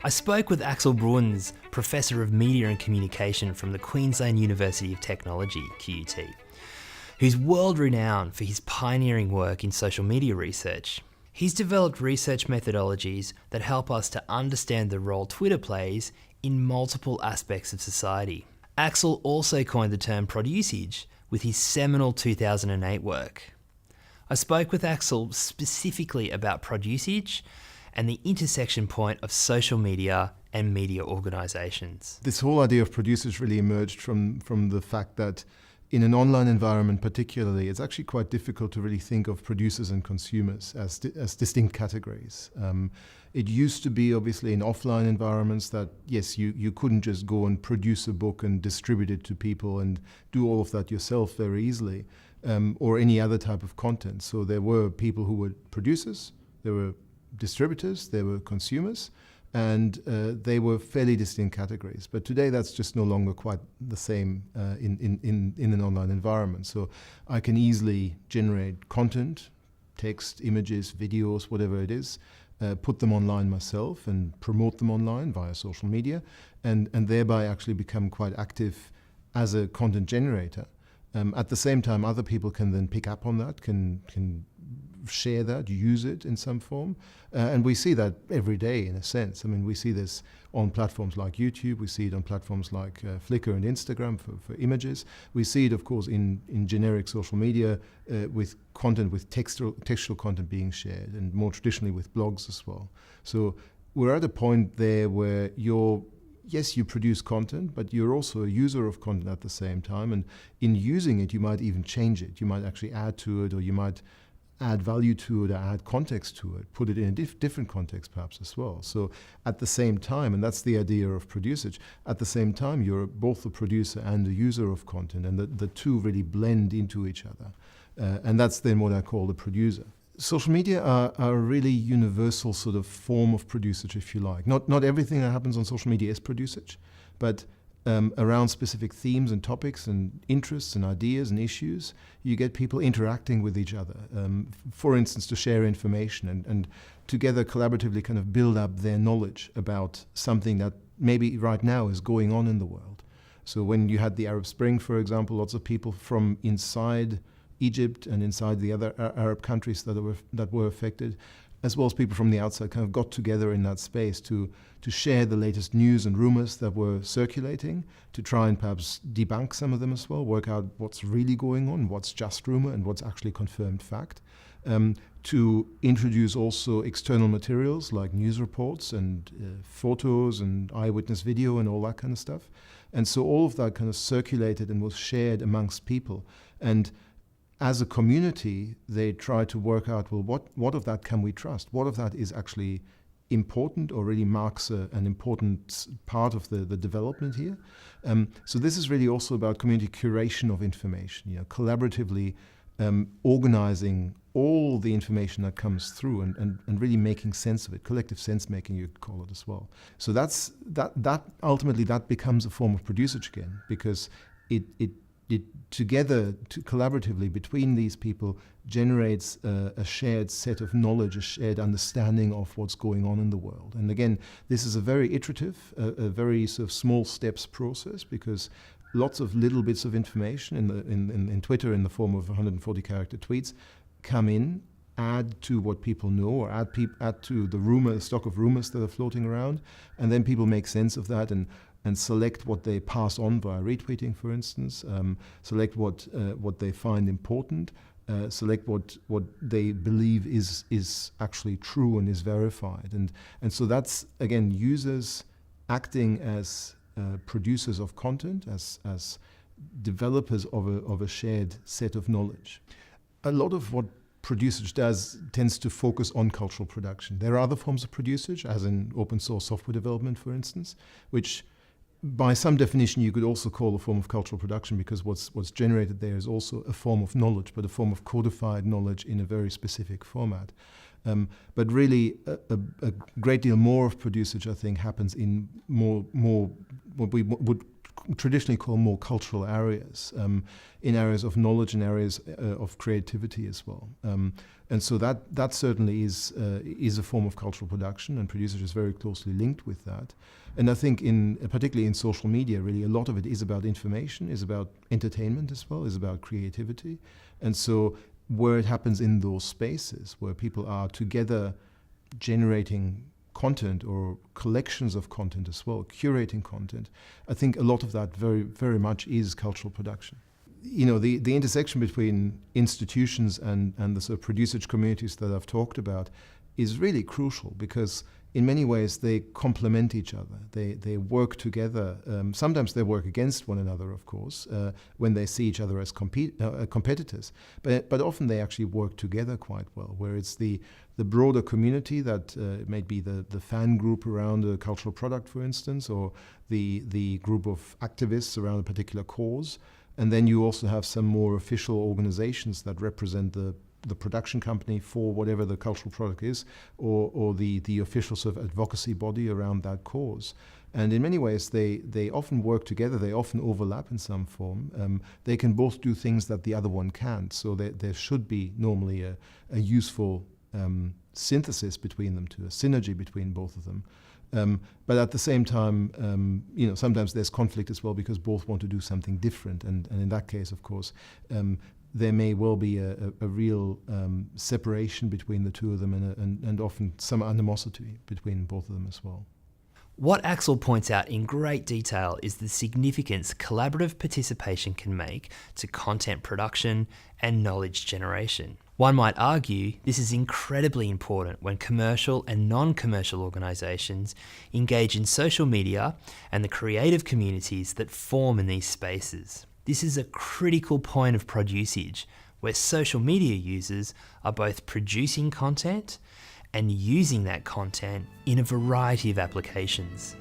I spoke with Axel Bruns, Professor of Media and Communication from the Queensland University of Technology, QUT, who's world-renowned for his pioneering work in social media research. He's developed research methodologies that help us to understand the role Twitter plays in multiple aspects of society. Axel also coined the term produsage with his seminal 2008 work. I spoke with Axel specifically about produsage and the intersection point of social media and media organisations. This whole idea of producers really emerged from the fact that in an online environment particularly, it's actually quite difficult to really think of producers and consumers as distinct categories. It used to be obviously in offline environments that, yes, you couldn't just go and produce a book and distribute it to people and do all of that yourself very easily, or any other type of content. So there were people who were producers, there were distributors, there were consumers, and they were fairly distinct categories. But today that's just no longer quite the same in an online environment. So I can easily generate content, text, images, videos, whatever it is, put them online myself and promote them online via social media, and thereby actually become quite active as a content generator. At the same time, other people can then pick up on that, can share that, use it in some form. And we see that every day in a sense. I mean, we see this on platforms like YouTube, we see it on platforms like Flickr and Instagram for images. We see it, of course, in generic social media with content, with textual content being shared, and more traditionally with blogs as well. So we're at a point there where yes, you produce content, but you're also a user of content at the same time. And in using it, you might even change it. You might actually add to it, or you might add value to it, or add context to it, put it in a different context perhaps as well. So at the same time, and that's the idea of producage, at the same time you're both the producer and the user of content, and the two really blend into each other. And that's then what I call the producer. Social media are a really universal sort of form of producage, if you like. Not everything that happens on social media is producage, but around specific themes and topics and interests and ideas and issues, you get people interacting with each other, for instance, to share information and together collaboratively kind of build up their knowledge about something that maybe right now is going on in the world. So when you had the Arab Spring, for example, lots of people from inside Egypt and inside the other Arab countries that were affected, as well as people from the outside, kind of got together in that space to share the latest news and rumors that were circulating, to try and perhaps debunk some of them as well, work out what's really going on, what's just rumor and what's actually confirmed fact, to introduce also external materials like news reports and photos and eyewitness video and all that kind of stuff. And so all of that kind of circulated and was shared amongst people. And as a community, they try to work out, well, what of that can we trust? What of that is actually important or really marks an important part of the development here? So this is really also about community curation of information, collaboratively organizing all the information that comes through and really making sense of it, collective sense making, you could call it as well. So that ultimately that becomes a form of producage again, because it together, collaboratively between these people, generates a shared set of knowledge, a shared understanding of what's going on in the world. And again, this is a very iterative, a very sort of small steps process, because lots of little bits of information in Twitter in the form of 140 character tweets come in, add to what people know, or add to the stock of rumors that are floating around, and then people make sense of that and select what they pass on via retweeting, for instance, select what they find important, select what they believe is actually true and is verified. And so that's, again, users acting as producers of content, as developers of a shared set of knowledge. A lot of what producage tends to focus on cultural production. There are other forms of producage, as in open source software development, for instance, which by some definition you could also call a form of cultural production, because what's generated there is also a form of knowledge, but a form of codified knowledge in a very specific format. But really a great deal more of producage, I think, happens in more what we would traditionally call more cultural areas, in areas of knowledge and areas of creativity as well. And so that certainly is a form of cultural production, and produsage is very closely linked with that. And I think particularly in social media, really a lot of it is about information, is about entertainment as well, is about creativity. And so where it happens in those spaces where people are together generating content or collections of content as well, curating content, I think a lot of that very, very much is cultural production. You know, the intersection between institutions and the sort of produsage communities that I've talked about is really crucial, because in many ways they complement each other. They work together. Sometimes they work against one another, of course, when they see each other as competitors. But often they actually work together quite well, where it's the broader community that may be the fan group around a cultural product, for instance, or the group of activists around a particular cause. And then you also have some more official organizations that represent the production company for whatever the cultural product is, or the official sort of advocacy body around that cause. And in many ways, they often work together. They often overlap in some form. They can both do things that the other one can't. So there should be normally a useful synthesis between them two, a synergy between both of them. But at the same time, you know, sometimes there's conflict as well, because both want to do something different. And in that case, of course, there may well be a real separation between the two of them, and often some animosity between both of them as well. What Axel points out in great detail is the significance collaborative participation can make to content production and knowledge generation. One might argue this is incredibly important when commercial and non-commercial organisations engage in social media and the creative communities that form in these spaces. This is a critical point of produsage, where social media users are both producing content and using that content in a variety of applications.